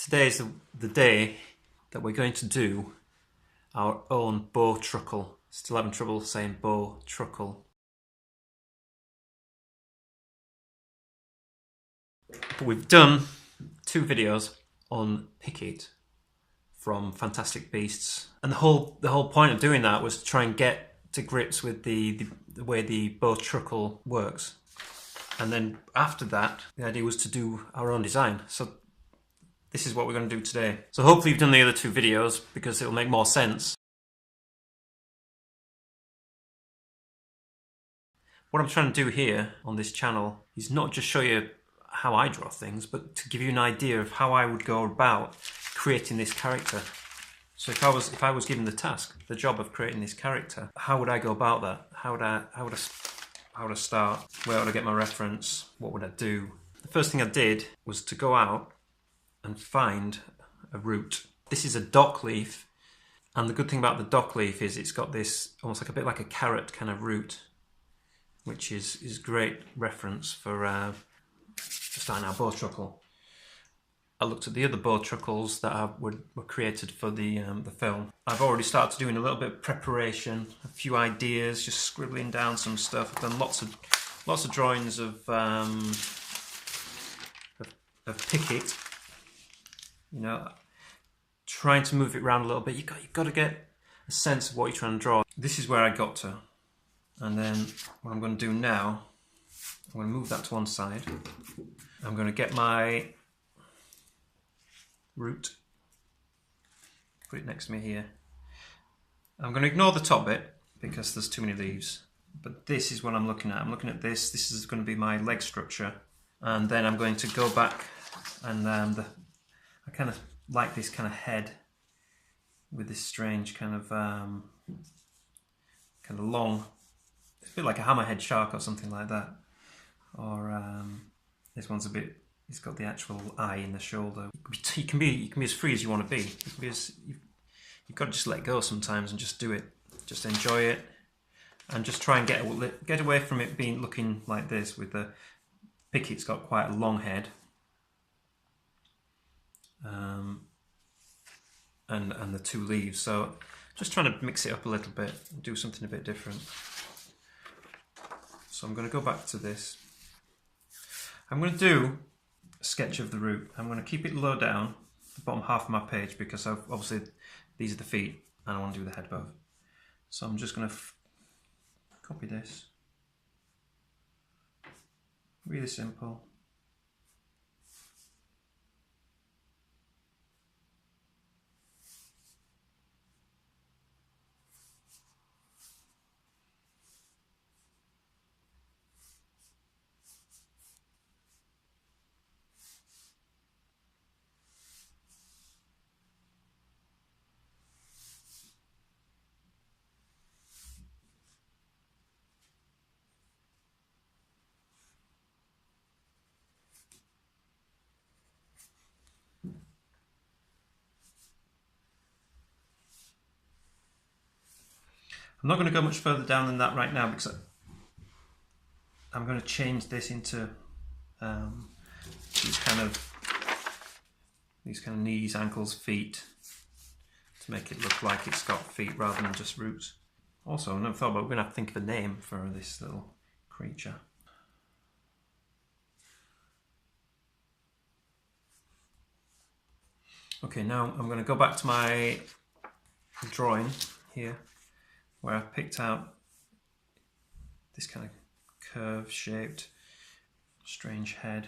Today is the day that we're going to do our own Bowtruckle. Still having trouble saying Bowtruckle. But we've done 2 videos on Pickett from Fantastic Beasts, and the whole point of doing that was to try and get to grips with the way the Bowtruckle works. And then after that, the idea was to do our own design. So this is what we're going to do today. So hopefully you've done the other 2 videos because it'll make more sense. What I'm trying to do here on this channel is not just show you how I draw things, but to give you an idea of how I would go about creating this character. So if I was given the task, the job of creating this character, how would I go about that? How would I start? Where would I get my reference? What would I do? The first thing I did was to go out and find a root. This is a dock leaf, and the good thing about the dock leaf is it's got this almost like a bit like a carrot kind of root, which is great reference for starting our Bowtruckle. I looked at the other Bowtruckles that were created for the film. I've already started doing a little bit of preparation, a few ideas, just scribbling down some stuff. I've done lots of drawings of Pickett. You know, trying to move it around a little bit. You've got to get a sense of what you're trying to draw. This is where I got to, and then what I'm going to do now, I'm going to move that to one side. I'm going to get my root, put it next to me here. I'm going to ignore the top bit because there's too many leaves, but this is what I'm looking at. I'm looking at this. This is going to be my leg structure, and then I'm going to go back and I kind of like this kind of head with this strange kind of long, it's a bit like a hammerhead shark or something like that. Or this one's a bit, it's got the actual eye in the shoulder. You can be as free as you want to be. You've got to just let go sometimes and just do it. Just enjoy it, and just try and get away from it looking like this. With the Pickett's got quite a long head, and the 2 leaves. So just trying to mix it up a little bit, do something a bit different. So I'm going to go back to this. I'm going to do a sketch of the root. I'm going to keep it low down, the bottom half of my page, because obviously these are the feet and I want to do the head above. So I'm just going to copy this. Really simple. I'm not going to go much further down than that right now because I'm going to change this into these kind of knees, ankles, feet, to make it look like it's got feet rather than just roots. Also, I never thought about, we're going to have to think of a name for this little creature. Okay, now I'm going to go back to my drawing here, where I've picked out this kind of curve shaped strange head.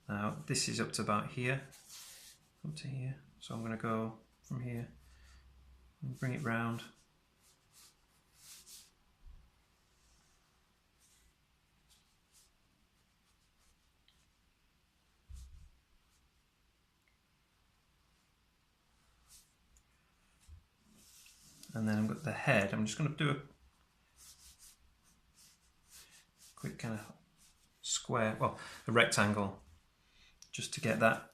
Now this is up to about here, up to here, so I'm going to go from here and bring it round. And then I've got the head. I'm just going to do a quick kind of square, well, a rectangle, just to get that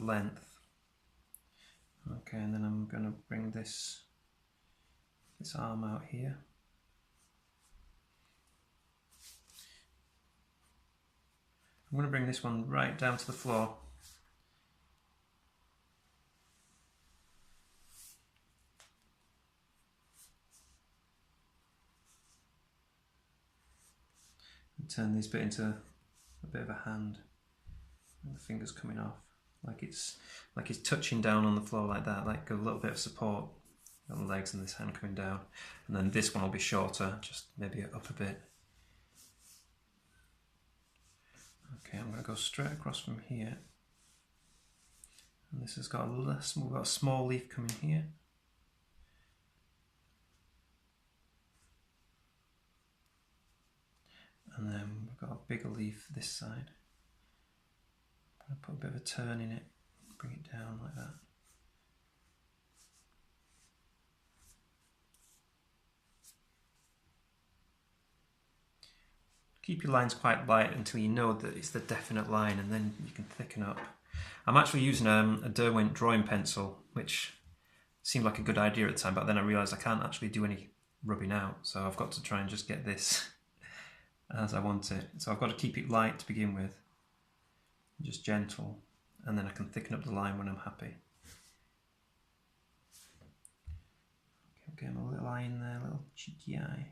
length. Okay, and then I'm going to bring this arm out here. I'm going to bring this one right down to the floor. turn this bit into a bit of a hand, and the fingers coming off, like it's touching down on the floor like that, like a little bit of support on the legs and this hand coming down. And then this one will be shorter, just maybe up a bit. Okay, I'm going to go straight across from here. And this has got we've got a small leaf coming here. And then we've got a bigger leaf this side. I'm going to put a bit of a turn in it, bring it down like that. Keep your lines quite light until you know that it's the definite line, and then you can thicken up. I'm actually using a Derwent drawing pencil, which seemed like a good idea at the time, but then I realised I can't actually do any rubbing out, so I've got to try and just get this as I want it. So I've got to keep it light to begin with, just gentle, and then I can thicken up the line when I'm happy. Okay, getting a little eye in there, a little cheeky eye.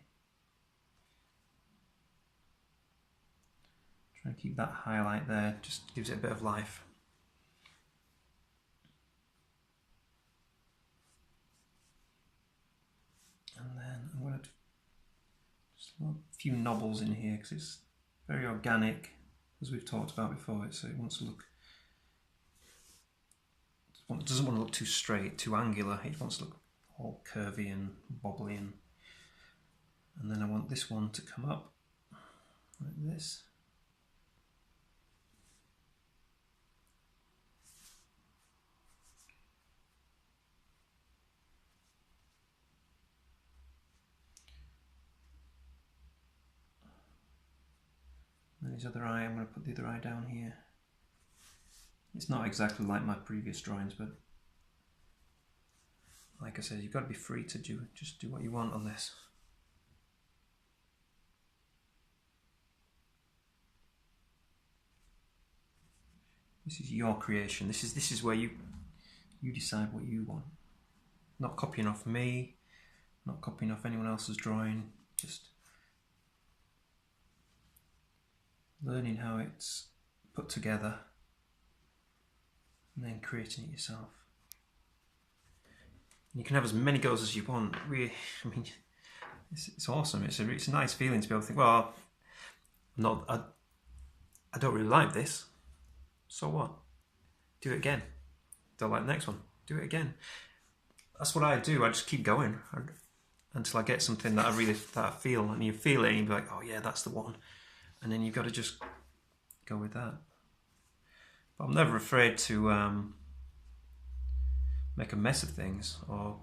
Try and keep that highlight there, just gives it a bit of life. And then I'm going to just a few knobbles in here because it's very organic, as we've talked about before. So it wants to look, it doesn't want to look too straight, too angular. It wants to look all curvy and bobbly. And then I want this one to come up like this. And his other eye, I'm going to put the other eye down here. It's not exactly like my previous drawings, but like I said, you've got to be free to just do what you want on this. This is your creation. This is where you decide what you want. Not copying off me, not copying off anyone else's drawing, just learning how it's put together and then creating it yourself. And you can have as many goes as you want. Really, I mean, it's awesome. It's a nice feeling to be able to think, well, I don't really like this. So what? Do it again. Don't like the next one. Do it again. That's what I do. I just keep going until I get something that I feel, and you feel it, and you be like, oh yeah, that's the one. And then you've got to just go with that. But I'm never afraid to make a mess of things or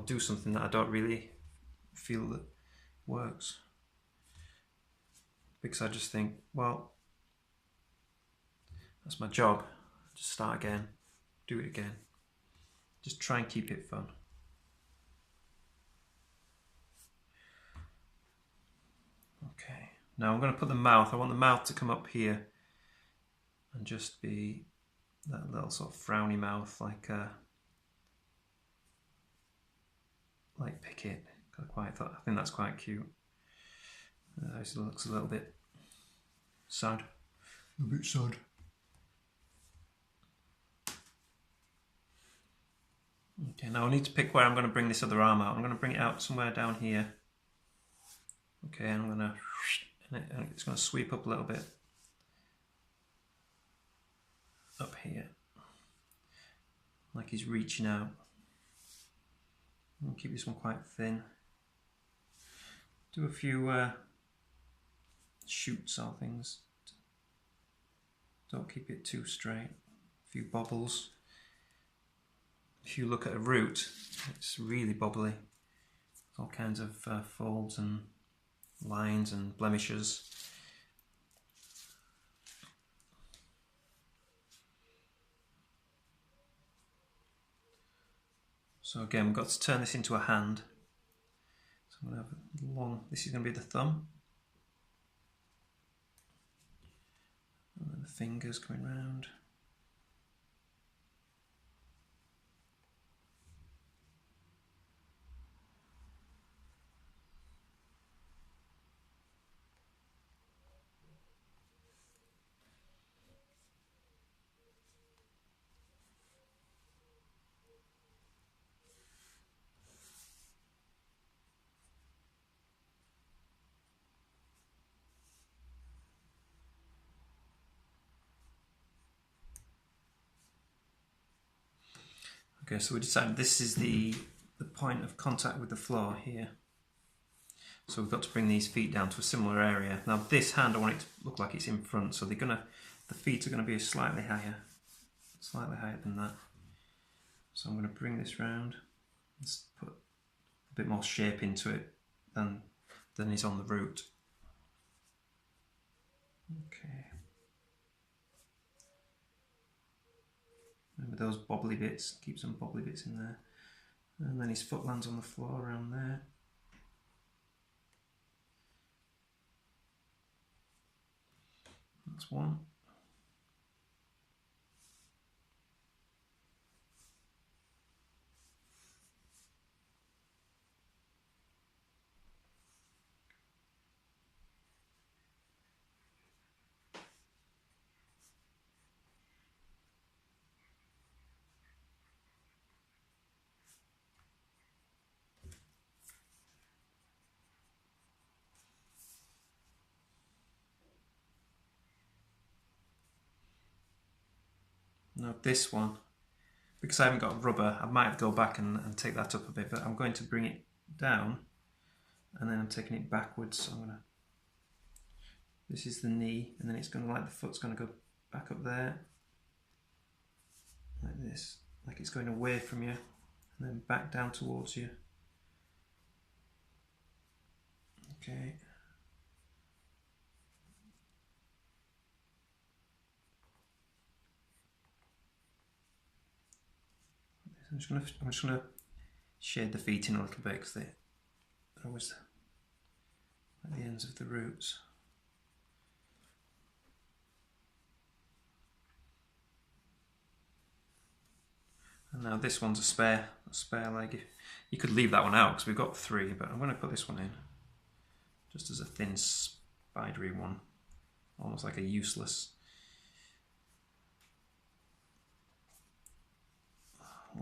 do something that I don't really feel that works. Because I just think, well, that's my job. Just start again, do it again. Just try and keep it fun. Okay. Now I'm going to put the mouth. I want the mouth to come up here and just be that little sort of frowny mouth, like Pickett. I think that's quite cute. It looks a little bit sad. A bit sad. Okay, now I need to pick where I'm going to bring this other arm out. I'm going to bring it out somewhere down here. Okay, and I'm going to, and it's going to sweep up a little bit. Up here. Like he's reaching out. I'll keep this one quite thin. Do a few shoots or things. Don't keep it too straight. A few bobbles. If you look at a root, it's really bobbly. All kinds of folds and lines and blemishes. So again, we've got to turn this into a hand. So I'm going to have a long, this is going to be the thumb. And then the fingers coming round. Okay, so we decided this is the point of contact with the floor here. So we've got to bring these feet down to a similar area. Now this hand, I want it to look like it's in front, so the feet are going to be slightly higher than that. So I'm going to bring this round. Let's put a bit more shape into it than is on the root. Okay. Remember those bobbly bits, keep some bobbly bits in there. And then his foot lands on the floor around there. That's one. Now this one, because I haven't got rubber, I might go back and take that up a bit, but I'm going to bring it down and then I'm taking it backwards. So this is the knee, and then it's going to, like the foot's going to go back up there, like this, like it's going away from you, and then back down towards you. Okay. I'm just gonna shade the feet in a little bit because they're always at the ends of the roots. And now this one's a spare leg. You could leave that one out because we've got 3, but I'm going to put this one in just as a thin, spidery one, almost like a useless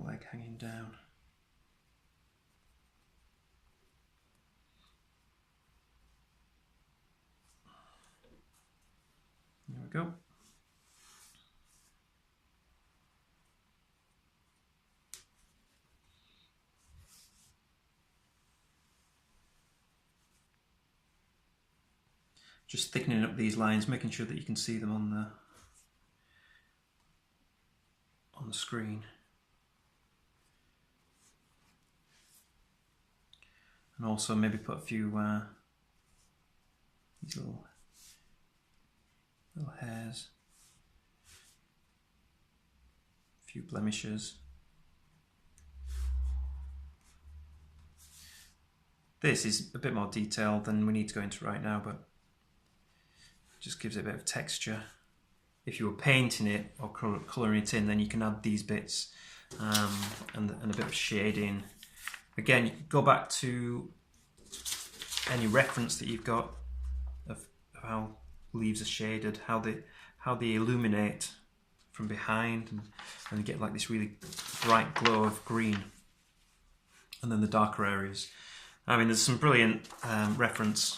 leg hanging down. There we go. Just thickening up these lines, making sure that you can see them on the screen. And also maybe put a few these little hairs, a few blemishes. This is a bit more detailed than we need to go into right now, but it just gives it a bit of texture. If you were painting it or colouring it in, then you can add these bits and a bit of shading. Again, go back to any reference that you've got of how leaves are shaded, how they illuminate from behind, and get like this really bright glow of green, and then the darker areas. I mean, there's some brilliant reference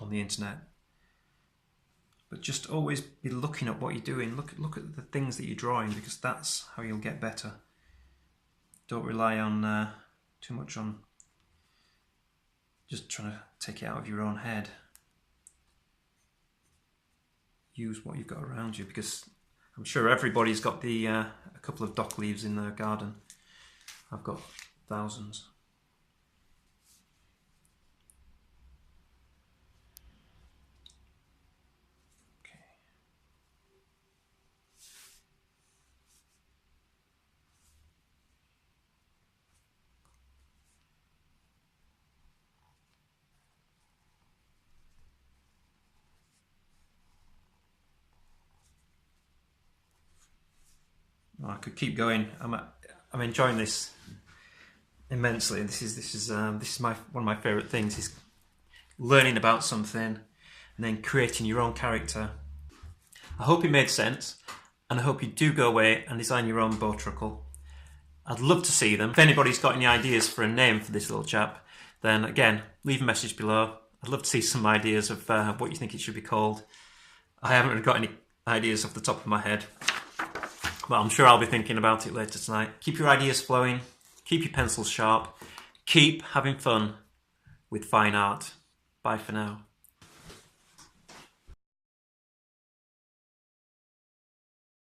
on the internet, but just always be looking at what you're doing. Look at the things that you're drawing, because that's how you'll get better. Don't rely on too much on just trying to take it out of your own head. Use what you've got around you, because I'm sure everybody's got a couple of dock leaves in their garden. I've got thousands. I could keep going. I'm enjoying this immensely. This is one of my favourite things, is learning about something and then creating your own character. I hope it made sense, and I hope you do go away and design your own Bowtruckle. I'd love to see them. If anybody's got any ideas for a name for this little chap, then again, leave a message below. I'd love to see some ideas of what you think it should be called. I haven't really got any ideas off the top of my head. But I'm sure I'll be thinking about it later tonight. Keep your ideas flowing, keep your pencils sharp, keep having fun with fine art. Bye for now.